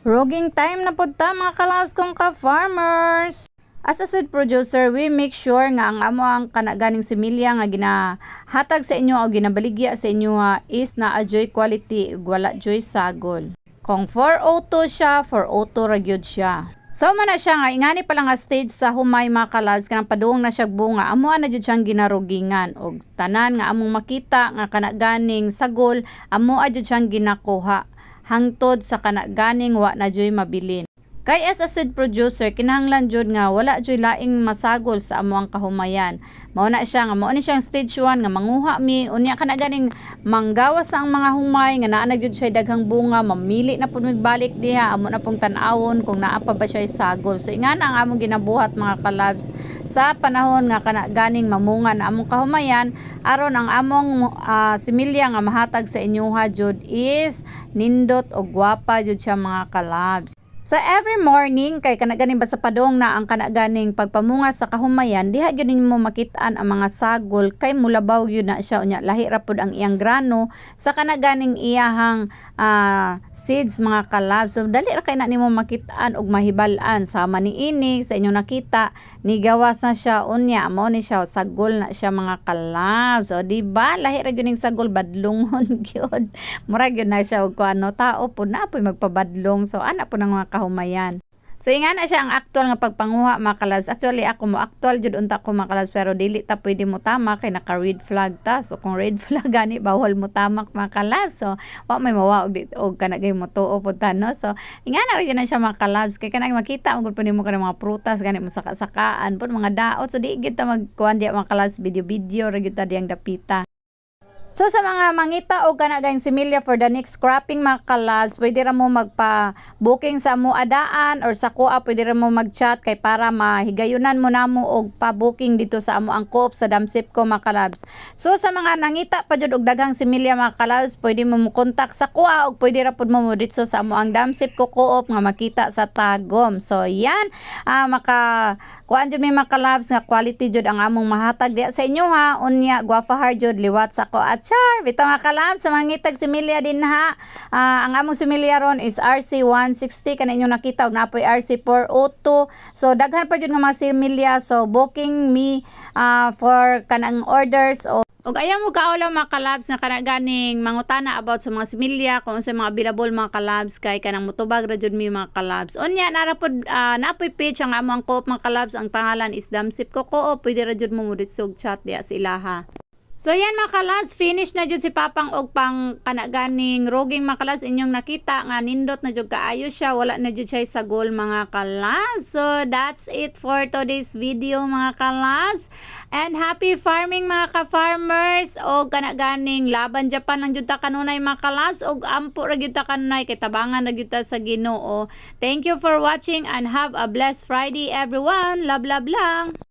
Roging time na pod ta mga kalabs kong ka-farmers. As a seed producer, we make sure nga ang amo ang kanaganing similya nga ginahatag sa inyo o ginabaligya sa inyo is na ajoy quality ug wala joy sagol. Kung 402 siya, 402 ra gyud siya. So man na siya nga ingani pa lang nga stage sa humay mga kalabs kanang padung na siya bunga amo na jud siyang ginarugingan og tanan nga among makita nga kanaganing sagol amo jud siyang ginakuha hangtod sa kanaganing wa na joy mabilin. Kay as a seed producer kinahanglan jud nga wala joy laing masagol sa amo ang kahumayan. Mao na siya nga mao ni siyang stage 1 nga manguha mi unya kanaganing manggawas sa ang mga humay nga naa na jud siya daghang bunga mamili na pud migbalik diha amo na pong tan-awon kung naa pa ba siya sagol. So ingana ang among ginabuhat mga kalabs sa panahon nga kanaganing mamunga na among kahumayan aron ang among similya nga mahatag sa inyoha jud is nindot og gwapa jud siya mga kalabs. So every morning kay kanaganing basta padong na ang kanaganing pagpamunga sa kahumayan diha gyud nimo makitaan ang mga sagol kay mulabaw gyud na siya unya lahi ra pud ang iyang grano sa kanaganing iyahang seeds mga kalabs. So dali ra kay na nimo makitaan og mahibal-an sama niini sa inyong nakita ni gawas na siya unya mao ni siya sagol na siya mga kalabs. So di ba lahi ra gyud ning sagol badlongon gyud. Mura gyud na siya og kuano tao pud na poy magpabadlong. So ana po ng mga kahumayan. So inga na siya ang actual nga pagpanguha mga kalabs. Actually ako mo actual jud unta ko mga kalabs pero dili ta pwede mo tamak kay naka red flag ta. So kung red flag gani bawal mo tamak mga kalabs. So wa may mawa og kanagay mo tuo pud ta no. So inga na rin na siya mga kalabs kay kanang makita mo gud nimo kanang mga prutas gani mo saka-sakaan pud mga daot. So di gid ta magkuan di mga kalabs video ra gid ta diyang dapita. So sa mga mangita o kanagayng similya for the next cropping mga kalabs, pwede ra mo magpa-booking sa mo adaan or sa kuha pwede ra mo mag-chat kay para mahigayunan mo namo og pa-booking dito sa amo ang coop sa Damsip ko mga kalabs. So sa mga nangita pa jud og daghang similya mga kalabs, pwede mo kontak sa kuha og pwede ra pud mo dito sa amo ang Damsip ko coop nga makita sa Tagum. So yan kuan jud mi mga kalabs nga quality jud ang among mahatag diha sa inyo ha. Unya gwapa jud liwat sa ko char, bitaw mga kalabs, sa mga ngitag similya din ha. Ang among similya ron is RC160, kana inyong nakita, og napoy RC402. So, daghan pa yun nga mga similya. So, booking me for kanang orders o og ayaw mo kaulaw mga kalabs nga kanaganing mangutana about sa mga similya kung sa mga available mga kalabs kay kanang mutubag ra jud mi mga kalabs. Unya nara pod napoy page ang among coop mga kalabs, ang pangalan is Damsip ko Coop. Pwede ra jud mo muditsog chat diya sa ilaha. So yan mga kalabs, finish na jud si Papang og pang kanaganing roging mga kalabs inyong nakita nga nindot na jud kaayo siya, wala na jud siya sagol mga kalabs. So that's it for today's video mga kalabs. And happy farming mga ka-farmers og kanaganing laban Japan lang jud ta kanunay mga kalabs og ampo ra jud ta kanunay kay tabangan ra jud ta sa Ginoo. Thank you for watching and have a blessed Friday everyone. Love lang.